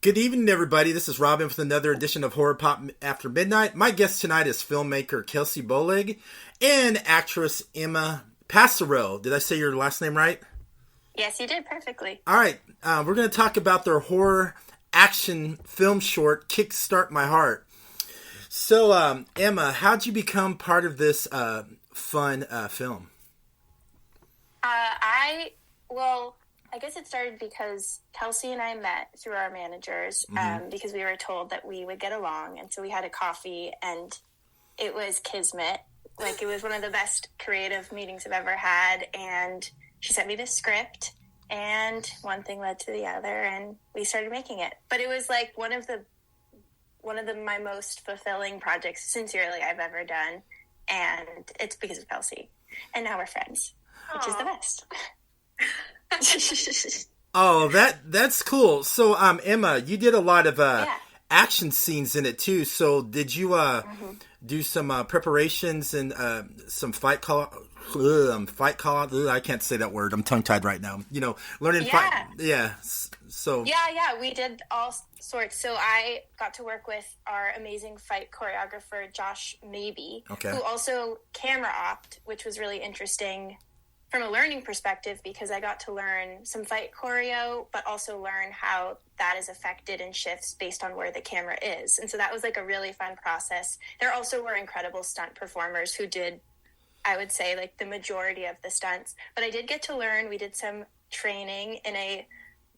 Good evening, everybody. This is Robin with another edition of Horror Pop After Midnight. My guest tonight is filmmaker Kelsey Bollig and actress Emma Pasarow. Did I say your last name right? Yes, you did perfectly. All right. We're going to talk about their horror action film short, Kickstart My Heart. So, Emma, how'd you become part of this fun film? I guess it started because Kelsey and I met through our managers because we were told that we would get along. And so we had a coffee and it was kismet. Like, it was one of the best creative meetings I've ever had. And she sent me the script and one thing led to the other and we started making it. But it was like one of my most fulfilling projects, sincerely, I've ever done. And it's because of Kelsey. And now we're friends, which is the best. Oh, that's cool. So, Emma, you did a lot of action scenes in it too. So, did you do some preparations and some fight call? I can't say that word. I'm tongue tied right now. You know, learning fight. Yeah. So. Yeah. We did all sorts. So I got to work with our amazing fight choreographer Josh Maybe, who also camera opt, which was really interesting from a learning perspective, because I got to learn some fight choreo, but also learn how that is affected and shifts based on where the camera is. And so that was like a really fun process. There also were incredible stunt performers who did, I would say, like the majority of the stunts. But I did get to learn, we did some training in I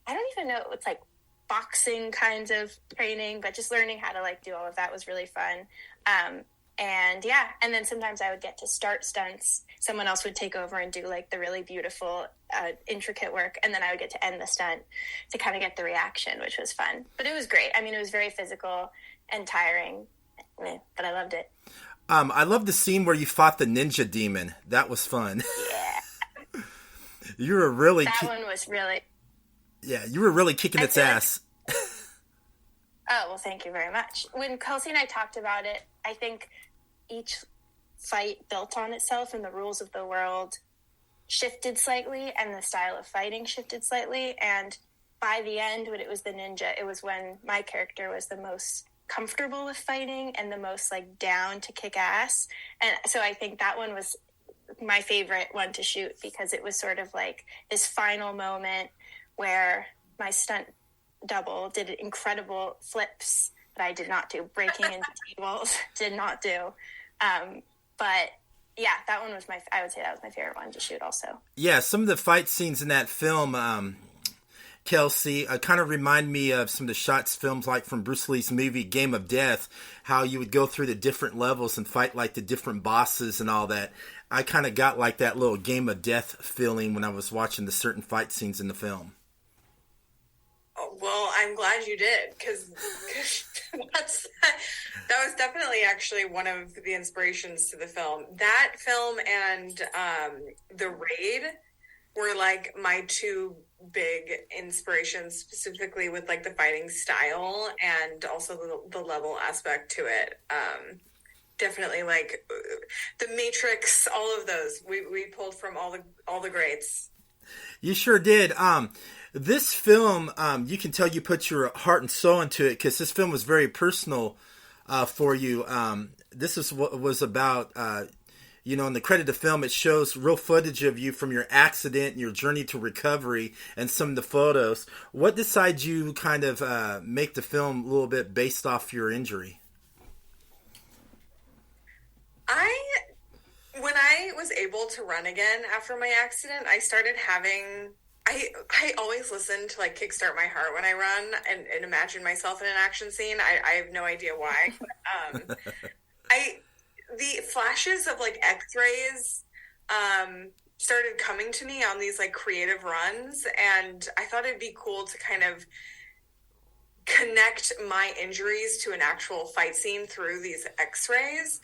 don't even know, it's like boxing kinds of training, but just learning how to like do all of that was really fun. And then sometimes I would get to start stunts. Someone else would take over and do like the really beautiful, intricate work. And then I would get to end the stunt to kind of get the reaction, which was fun. But it was great. I mean, it was very physical and tiring, but I loved it. I love the scene where you fought the ninja demon. That was fun. Yeah. You were really... That one was really... Yeah, you were really kicking its ass. Oh, well, thank you very much. When Kelsey and I talked about it, I think each fight built on itself and the rules of the world shifted slightly and the style of fighting shifted slightly. And by the end, when it was the ninja, it was when my character was the most comfortable with fighting and the most like down to kick ass. And so I think that one was my favorite one to shoot because it was sort of like this final moment where my stunt double did incredible flips that I did not do, breaking into tables, did not do. But yeah, that one was I would say that was my favorite one to shoot also. Yeah, some of the fight scenes in that film, Kelsey, kind of remind me of some of the shots films like from Bruce Lee's movie Game of Death, how you would go through the different levels and fight like the different bosses and all that. I kind of got like that little Game of Death feeling when I was watching the certain fight scenes in the film. Well, I'm glad you did, because that was definitely actually one of the inspirations to the film. That film and The Raid were like my two big inspirations, specifically with like the fighting style and also the level aspect to it. Definitely like The Matrix, all of those we pulled from all the greats. You sure did. This film, you can tell you put your heart and soul into it because this film was very personal for you. This is what was about, in the credit of the film, it shows real footage of you from your accident and your journey to recovery and some of the photos. What decided you kind of make the film a little bit based off your injury? When I was able to run again after my accident, I started having... I always listen to like Kickstart My Heart when I run and imagine myself in an action scene. I have no idea why. The flashes of like X-rays started coming to me on these like creative runs, and I thought it'd be cool to kind of connect my injuries to an actual fight scene through these X-rays.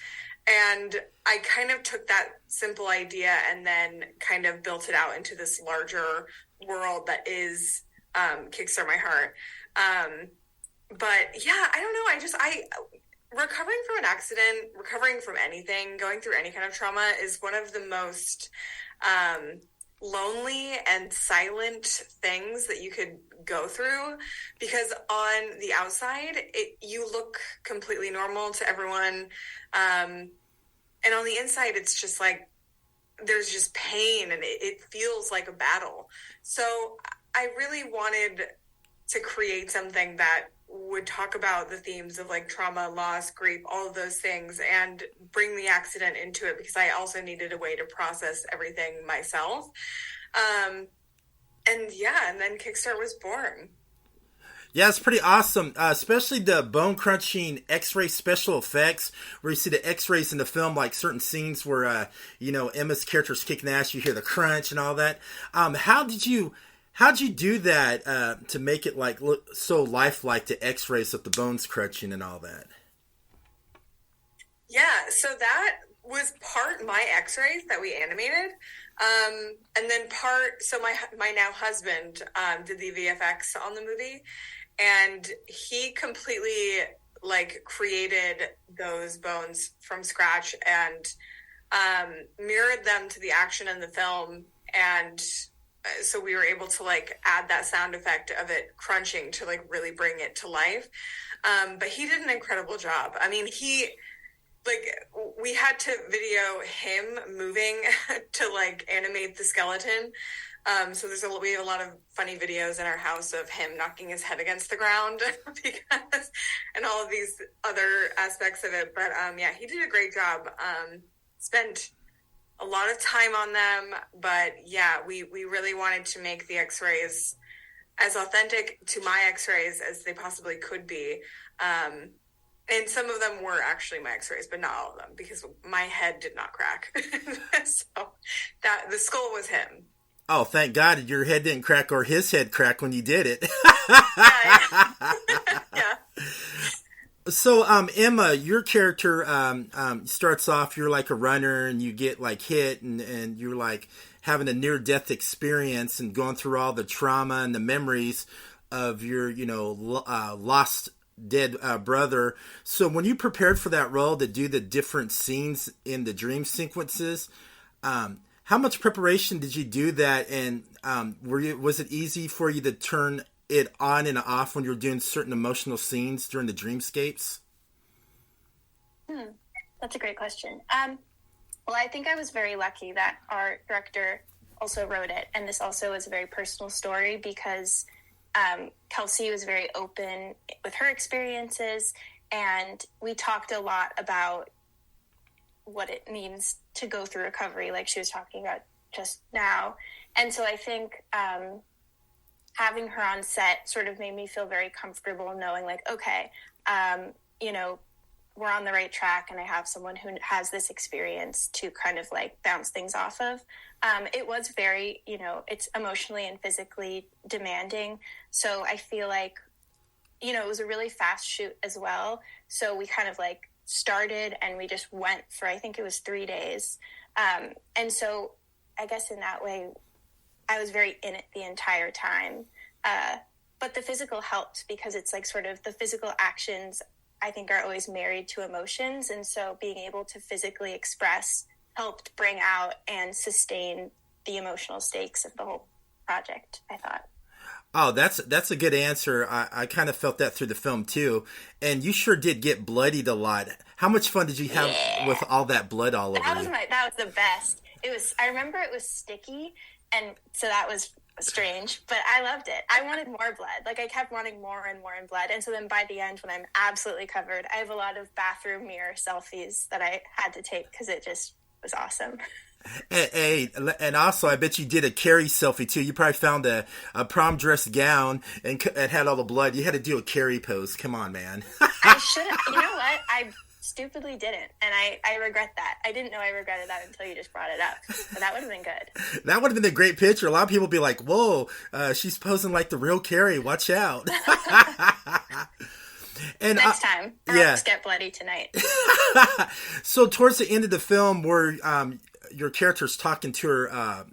And I kind of took that simple idea and then kind of built it out into this larger world that is Kickstart My Heart. But yeah, I don't know. Recovering from an accident, recovering from anything, going through any kind of trauma is one of the most lonely and silent things that you could go through, because on the outside you look completely normal to everyone, and on the inside it's just like there's just pain, and it feels like a battle. So I really wanted to create something that would talk about the themes of like trauma, loss, grief, all of those things, and bring the accident into it, because I also needed a way to process everything myself. And then Kickstart was born. Yeah, it's pretty awesome, especially the bone-crunching X-ray special effects, where you see the X-rays in the film, like certain scenes where, Emma's character's kicking ass, you hear the crunch and all that. How'd you do that to make it like look so lifelike, the X-rays of the bones crunching and all that? Yeah, so that was part my X-rays that we animated, and then so my now husband did the VFX on the movie, and he completely like created those bones from scratch and mirrored them to the action in the film, and so we were able to like add that sound effect of it crunching to like really bring it to life. But he did an incredible job. I mean, we had to video him moving to like animate the skeleton. So we have a lot of funny videos in our house of him knocking his head against the ground and all of these other aspects of it. But he did a great job. Spent a lot of time on them, but we really wanted to make the X-rays as authentic to my X-rays as they possibly could be. And some of them were actually my X-rays, but not all of them, because my head did not crack. So the skull was him. Oh, thank God your head didn't crack, or his head cracked when you did it. Yeah. So, Emma, your character starts off, you're like a runner, and you get like hit, and you're like having a near-death experience and going through all the trauma and the memories of your, lost dead brother. So when you prepared for that role to do the different scenes in the dream sequences, how much preparation did you do that? And was it easy for you to turn it on and off when you're doing certain emotional scenes during the dreamscapes? That's a great question. Well, I think I was very lucky that our director also wrote it, and this also is a very personal story, because Kelsey was very open with her experiences, and we talked a lot about what it means to go through recovery, like she was talking about just now. And so I think having her on set sort of made me feel very comfortable knowing like, okay, we're on the right track, and I have someone who has this experience to kind of like bounce things off of. It was very, it's emotionally and physically demanding. So I feel like, it was a really fast shoot as well. So we kind of like started and we just went for, I think it was 3 days. And so I guess in that way, I was very in it the entire time. But the physical helped, because it's like sort of the physical actions, I think, are always married to emotions. And so being able to physically express helped bring out and sustain the emotional stakes of the whole project, I thought. Oh, that's a good answer. I kind of felt that through the film too. And you sure did get bloodied a lot. How much fun did you have with all that blood all over you? That was the best. I remember it was sticky, and so that was strange, but I loved it. I wanted more blood. Like, I kept wanting more and more blood. And so then by the end, when I'm absolutely covered, I have a lot of bathroom mirror selfies that I had to take because it just was awesome. Hey, and also, I bet you did a Carrie selfie too. You probably found a prom dress gown and had all the blood. You had to do a Carrie pose. Come on, man. I should have. You know what? I stupidly didn't, and I regret that. I didn't know I regretted that until you just brought it up. But that would have been good. That would have been a great picture. A lot of people would be like, "Whoa, she's posing like the real Carrie. Watch out." And next time, let's get bloody tonight. So towards the end of the film, where your character's talking to her,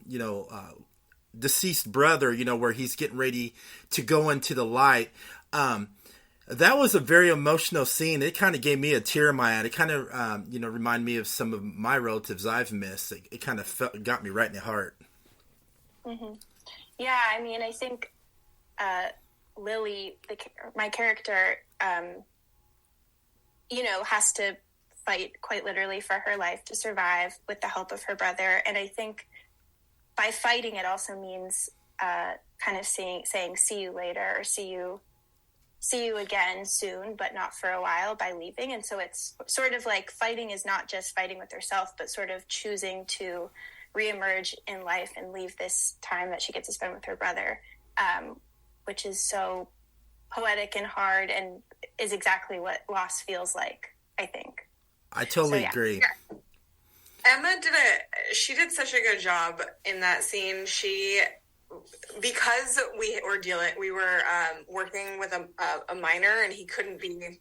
deceased brother, where he's getting ready to go into the light. That was a very emotional scene. It kind of gave me a tear in my eye. It kind of, reminded me of some of my relatives I've missed. It kind of got me right in the heart. Mm-hmm. Yeah, I mean, I think Lily, my character, has to fight quite literally for her life to survive with the help of her brother. And I think by fighting, it also means kind of saying, see you later, or see you again soon, but not for a while, by leaving. And so it's sort of like fighting is not just fighting with herself, but sort of choosing to reemerge in life and leave this time that she gets to spend with her brother, which is so poetic and hard and is exactly what loss feels like, I think. I totally agree. Yeah. Emma did such a good job in that scene. Because we were working with a minor, and he couldn't be,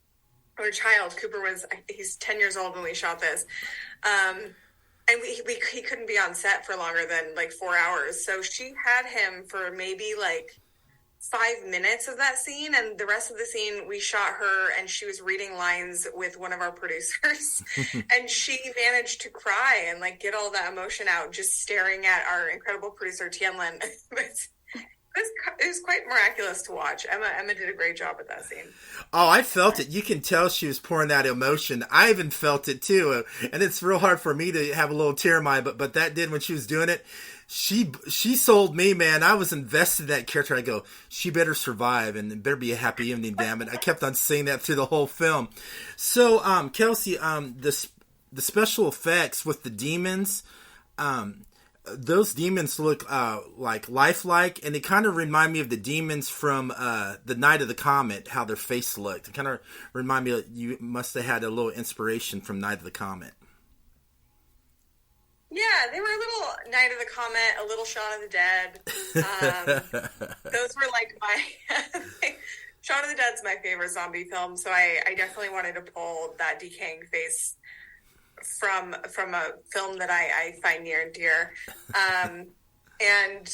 or a child. Cooper he's 10 years old when we shot this. And he couldn't be on set for longer than like 4 hours. So she had him for maybe like 5 minutes of that scene, and the rest of the scene we shot her, and she was reading lines with one of our producers and she managed to cry and like get all that emotion out just staring at our incredible producer Tianlin. It was quite miraculous to watch. Emma did a great job with that scene. Oh, I felt it. You can tell she was pouring that emotion. I even felt it too, and it's real hard for me to have a little tear in my eye, but that did when she was doing it. She sold me, man. I was invested in that character. I go, she better survive, and it better be a happy evening, damn it. I kept on saying that through the whole film. So, Kelsey, the special effects with the demons, those demons look like lifelike, and they kind of remind me of the demons from the Night of the Comet, how their face looked. It kind of remind me you must have had a little inspiration from Night of the Comet. Yeah, they were a little Night of the Comet, a little Shaun of the Dead. Those were like my... Shaun of the Dead's my favorite zombie film, so I definitely wanted to pull that decaying face from a film that I find near and dear. And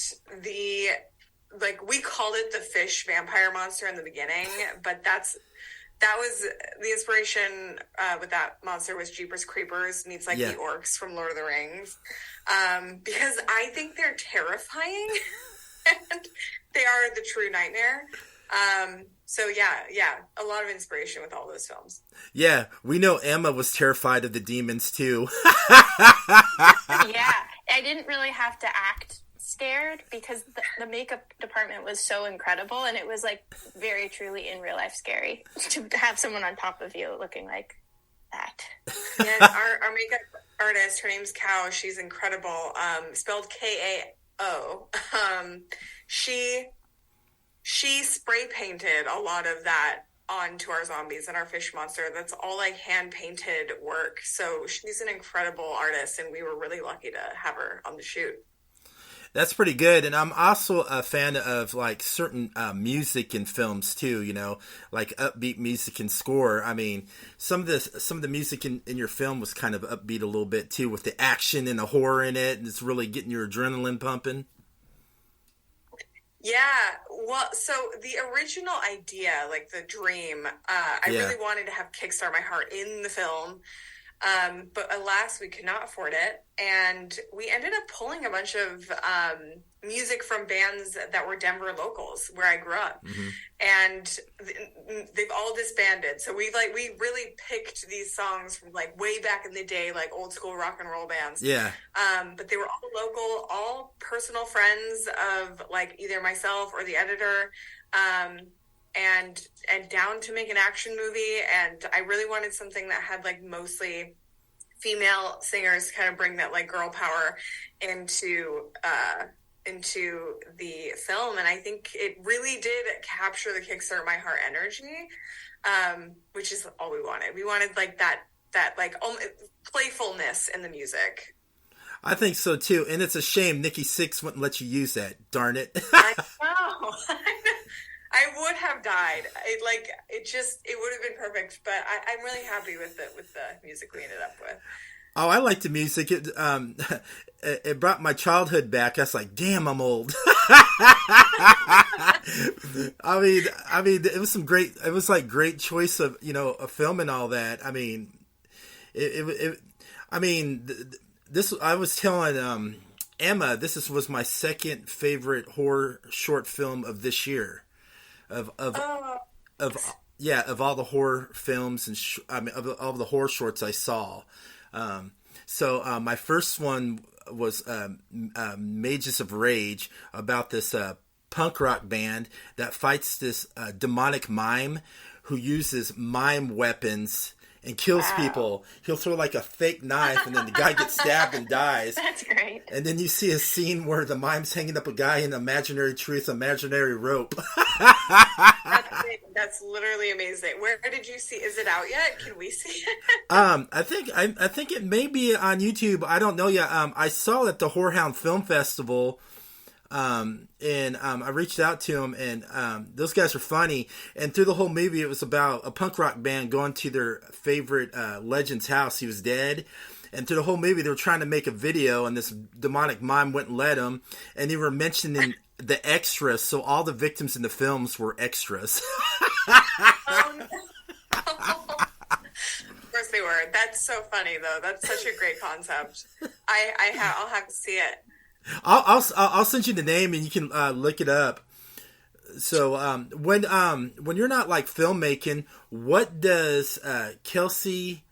we called it the fish vampire monster in the beginning, but that was the inspiration with that monster was Jeepers Creepers meets the orcs from Lord of the Rings, because I think they're terrifying and they are the true nightmare. So yeah, a lot of inspiration with all those films. Yeah, we know Emma was terrified of the demons too. Yeah, I didn't really have to act scared because the makeup department was so incredible, and it was like very truly in real life scary to have someone on top of you looking like that. Yeah, our makeup artist, her name's Kao. She's incredible. Spelled Kao. She spray painted a lot of that onto our zombies and our fish monster. That's all like hand painted work. So she's an incredible artist, and we were really lucky to have her on the shoot. That's pretty good. And I'm also a fan of like certain music in films too, like upbeat music and score. I mean, some of the music in your film was kind of upbeat a little bit too, with the action and the horror in it, and it's really getting your adrenaline pumping. Yeah, well, so the original idea, like the dream, I really wanted to have Kickstart My Heart in the film, but alas, we could not afford it, and we ended up pulling a bunch of music from bands that were Denver locals, where I grew up, and they've all disbanded, so we really picked these songs from like way back in the day, like old school rock and roll bands. Yeah. But they were all local, all personal friends of like either myself or the editor, and down to make an action movie. And I really wanted something that had like mostly female singers to kind of bring that like girl power into the film. And I think it really did capture the Kickstart My Heart energy, which is all we wanted. We wanted like that like playfulness in the music. I think so too, and it's a shame Nikki Sixx wouldn't let you use that. Darn it! I know. I would have died. It would have been perfect. But I'm really happy with the music we ended up with. Oh, I like the music. It brought my childhood back. I was like, damn, I'm old. I mean, it was some great. It was like great choice of a film and all that. I mean, I mean, this. I was telling Emma, was my second favorite horror short film of this year. Of all the horror films and of all the horror shorts I saw. So my first one was Mages of Rage, about this punk rock band that fights this demonic mime who uses mime weapons and kills people. He'll throw like a fake knife, and then the guy gets stabbed and dies. That's great. And then you see a scene where the mime's hanging up a guy in an imaginary tree with an imaginary rope. That's literally amazing. Where did you see? Is it out yet? Can we see it? I think it may be on YouTube. I don't know yet. I saw it at the Whorehound Film Festival. And I reached out to them, and those guys are funny. And through the whole movie, it was about a punk rock band going to their favorite legend's house. He was dead. And through the whole movie, they were trying to make a video, and this demonic mime wouldn't let them. And they were mentioning the extras, so all the victims in the films were extras. Oh, no. Of course they were. That's so funny, though. That's such a great concept. I'll have to see it. I'll send you the name, and you can look it up. So when you're not like filmmaking, what does Kelsey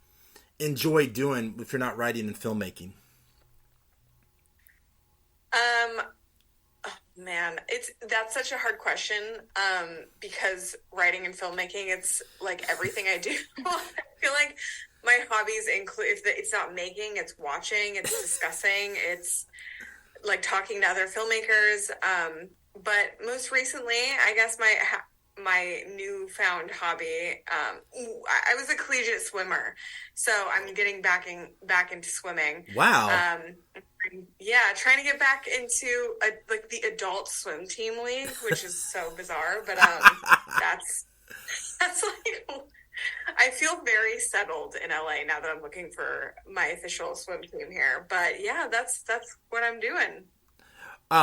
enjoy doing if you're not writing and filmmaking? Oh, man, that's such a hard question. Because writing and filmmaking, it's like everything I do. I feel like my hobbies include, if it's not making, it's watching, it's discussing, it's like talking to other filmmakers. But most recently, I guess my newfound hobby, I was a collegiate swimmer, so I'm getting back into swimming. Wow. Yeah, trying to get back into like the adult swim team league, which is so bizarre, but that's like, I feel very settled in LA now that I'm looking for my official swim team here. But yeah, that's what I'm doing.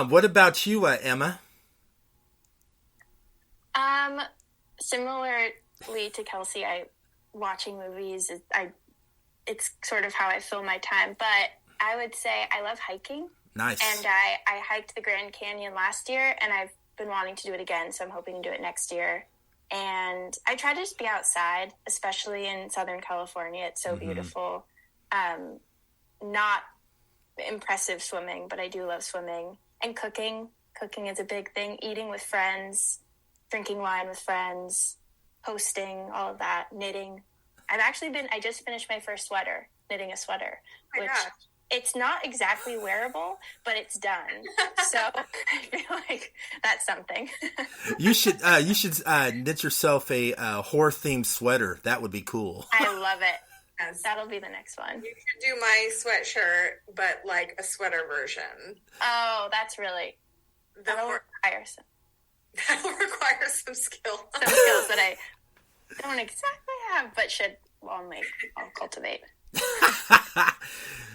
What about you, Emma? Similarly to Kelsey, watching movies. It's sort of how I fill my time. But I would say I love hiking. Nice. And I hiked the Grand Canyon last year, and I've been wanting to do it again, so I'm hoping to do it next year. And I try to just be outside, especially in Southern California. It's so beautiful. Not impressive swimming, but I do love swimming. And cooking. Cooking is a big thing. Eating with friends, drinking wine with friends, hosting, all of that, knitting. I just finished my first sweater, knitting a sweater, which it's not exactly wearable, but it's done. So I feel like that's something. You should knit yourself a horror themed sweater. That would be cool. I love it. Yes. That'll be the next one. You should do my sweatshirt, but like a sweater version. Oh, that's really that'll require some skill. Some skills that I don't exactly have, but I'll cultivate.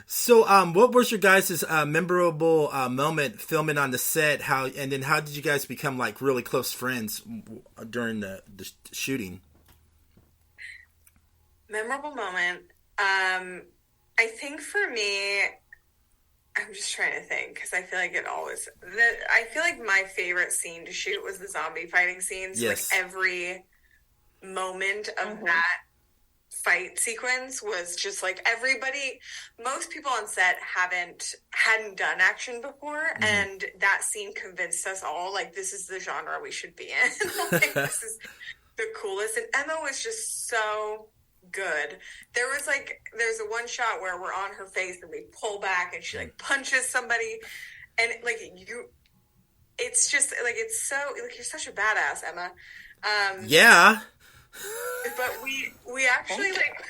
So, what was your guys' memorable moment filming on the set? How did you guys become like really close friends during the shooting? Memorable moment. I think for me, I'm just trying to think because I feel like I feel like my favorite scene to shoot was the zombie fighting scenes. Yes. Like every moment of that fight sequence was just like most people on set hadn't done action before, and that scene convinced us all like this is the genre we should be in. Like, this is the coolest. And Emma was just so good. There's a one shot where we're on her face and we pull back and she like punches somebody, and like it's just like it's so like you're such a badass, Emma. Yeah. But we actually like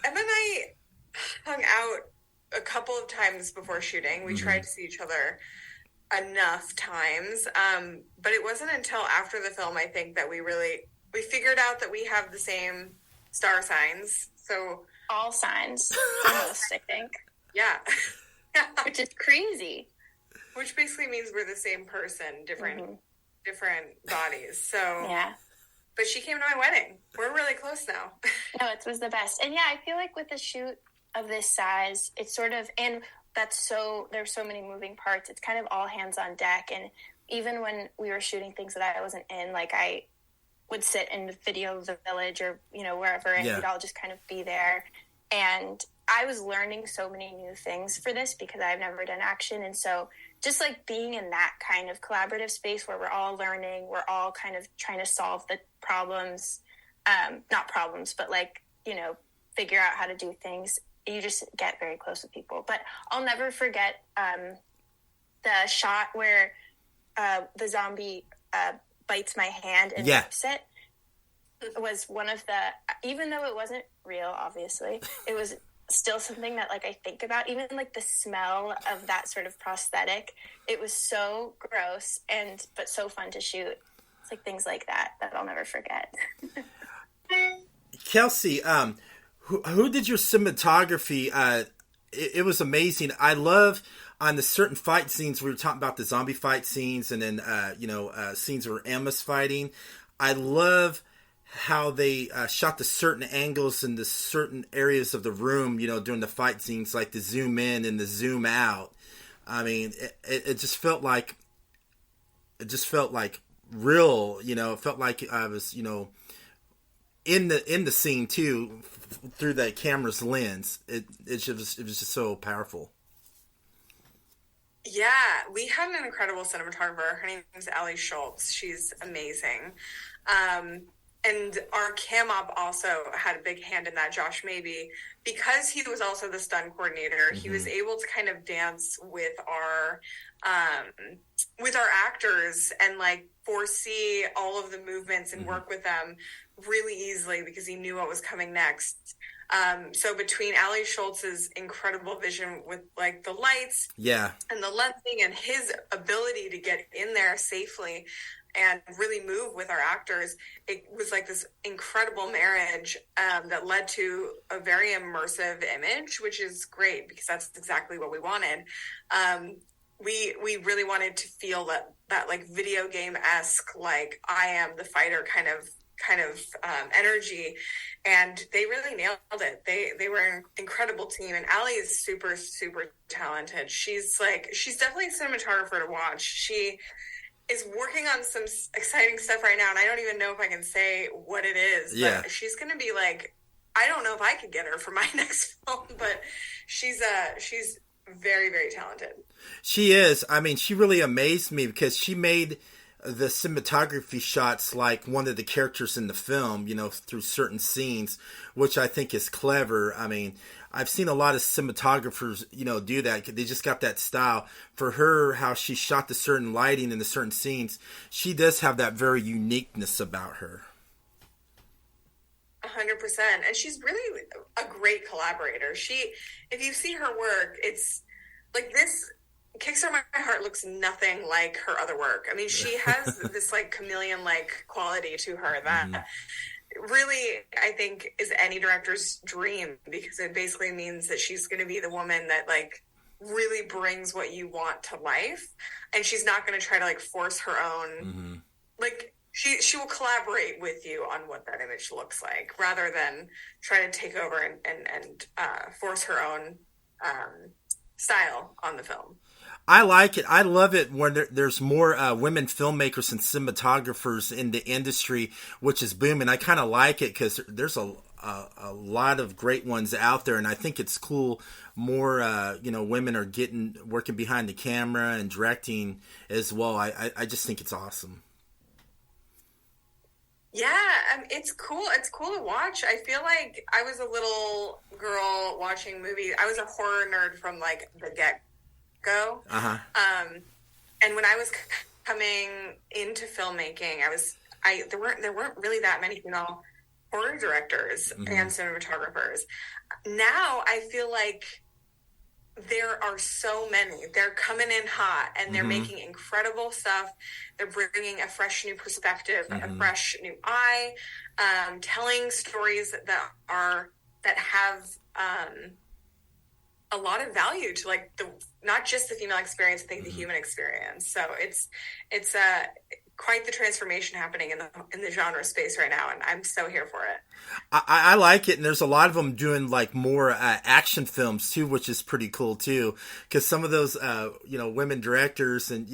Emma and I hung out a couple of times before shooting. We tried to see each other enough times, but it wasn't until after the film I think that we figured out that we have the same star signs. So all signs, almost, I think. Yeah. Which is crazy. Which basically means we're the same person, different bodies. So yeah. But she came to my wedding. We're really close now. No, it was the best. And yeah, I feel like with a shoot of this size, it's sort of, and there's so many moving parts. It's kind of all hands on deck. And even when we were shooting things that I wasn't in, like I would sit in the video village or, wherever, and we'd all just kind of be there. And I was learning so many new things for this because I've never done action. And so just like being in that kind of collaborative space where we're all learning, we're all kind of trying to solve the problems, not problems, but like, figure out how to do things. You just get very close with people. But I'll never forget the shot where the zombie bites my hand and rips it. It was one of the, even though it wasn't real, obviously, it was still something that like I think about. Even like the smell of that sort of prosthetic, it was so gross but so fun to shoot. It's like things like that I'll never forget. Kelsey, who did your cinematography? It was amazing. I love on the certain fight scenes. We were talking about the zombie fight scenes, and then scenes where Emma's fighting. I love how they shot the certain angles in the certain areas of the room. During the fight scenes, like the zoom in and the zoom out. I mean, it just felt like real. It felt like I was in the scene too, through that camera's lens. It was just so powerful. Yeah, we had an incredible cinematographer. Her name is Allie Schultz. She's amazing. And our cam op also had a big hand in that, Josh Maybe, because he was also the stunt coordinator. Mm-hmm. He was able to kind of dance with our actors and like foresee all of the movements and work with them really easily because he knew what was coming next. So between Allie Schultz's incredible vision with like the lights, and the lensing, and his ability to get in there safely and really move with our actors, it was like this incredible marriage that led to a very immersive image, which is great because that's exactly what we wanted. We really wanted to feel that like video game-esque, like I am the fighter kind of energy, and they really nailed it. They were an incredible team, and Allie is super, super talented. She's definitely a cinematographer to watch. She is working on some exciting stuff right now, and I don't even know if I can say what it is. But she's going to be like, I don't know if I could get her for my next film, but she's very, very talented. She is. I mean, she really amazed me because she made the cinematography shots like one of the characters in the film, through certain scenes, which I think is clever. I mean, I've seen a lot of cinematographers, do that. They just got that style. For her, how she shot the certain lighting in the certain scenes, she does have that very uniqueness about her. 100%. And she's really a great collaborator. If you see her work, it's like this Kickstart My Heart looks nothing like her other work. I mean, she has this like chameleon-like quality to her that really, I think, is any director's dream, because it basically means that she's going to be the woman that like really brings what you want to life, and she's not going to try to like force her own like she will collaborate with you on what that image looks like rather than try to take over and force her own style on the film. I like it. I love it when there's more women filmmakers and cinematographers in the industry, which is booming. I kind of like it because there's a lot of great ones out there, and I think it's cool. More, women are working behind the camera and directing as well. I just think it's awesome. Yeah, it's cool. It's cool to watch. I feel like I was a little girl watching movies. I was a horror nerd from like the get-go. And when I was coming into filmmaking, there weren't really that many female horror directors and cinematographers. Now I feel like there are so many. They're coming in hot, and they're making incredible stuff. They're bringing a fresh new perspective, a fresh new eye, telling stories that have a lot of value to like not just the female experience, I think the human experience. So it's quite the transformation happening in the genre space right now, and I'm so here for it. I like it, and there's a lot of them doing like more action films too, which is pretty cool too. Because some of those, women directors and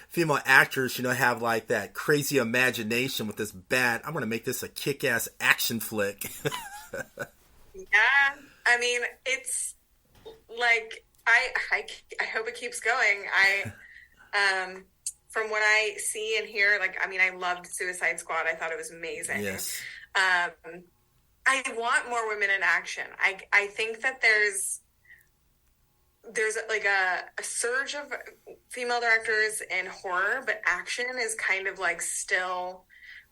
female actors, have like that crazy imagination with this bad. I'm going to make this a kick-ass action flick. Yeah, I mean, it's like I hope it keeps going. From what I see and hear, like, I mean, I loved Suicide Squad. I thought it was amazing. Yes. I want more women in action. I think that there's like a surge of female directors in horror, but action is kind of like still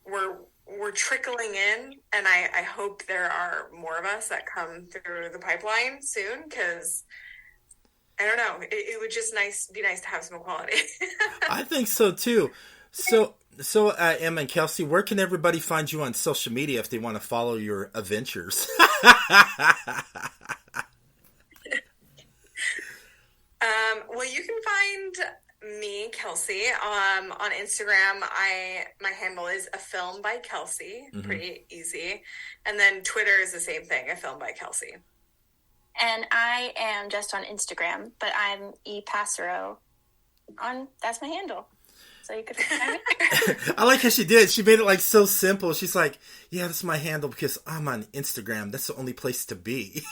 we're trickling in, and I hope there are more of us that come through the pipeline soon, because I don't know, it would just be nice to have some equality. I think so too. So Emma and Kelsey, where can everybody find you on social media if they want to follow your adventures? Well, you can find me, Kelsey, on Instagram. My handle is A Film by Kelsey. Mm-hmm. Pretty easy. And then Twitter is the same thing, A Film by Kelsey. And I am just on Instagram, but I'm Pasarow. That's my handle. So you could find me. I like how she did. She made it like so simple. She's like, yeah, that's my handle because I'm on Instagram. That's the only place to be.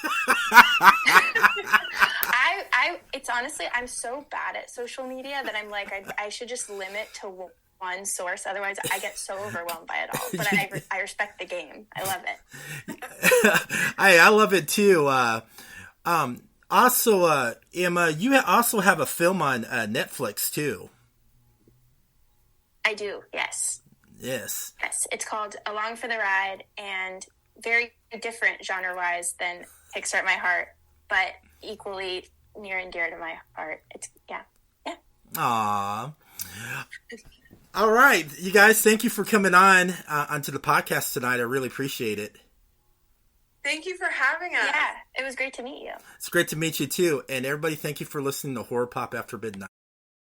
It's honestly, I'm so bad at social media that I'm like, I should just limit to one source. Otherwise, I get so overwhelmed by it all. But I respect the game. I love it. I love it too. Also, Emma, you also have a film on Netflix too. I do, yes. Yes. Yes, it's called Along for the Ride, and very different genre-wise than Kickstart My Heart, but equally near and dear to my heart. It's, yeah. Aww. All right, you guys, thank you for coming onto the podcast tonight. I really appreciate it. Thank you for having us. Yeah, it was great to meet you. It's great to meet you too. And everybody, thank you for listening to Horror Pop After Midnight.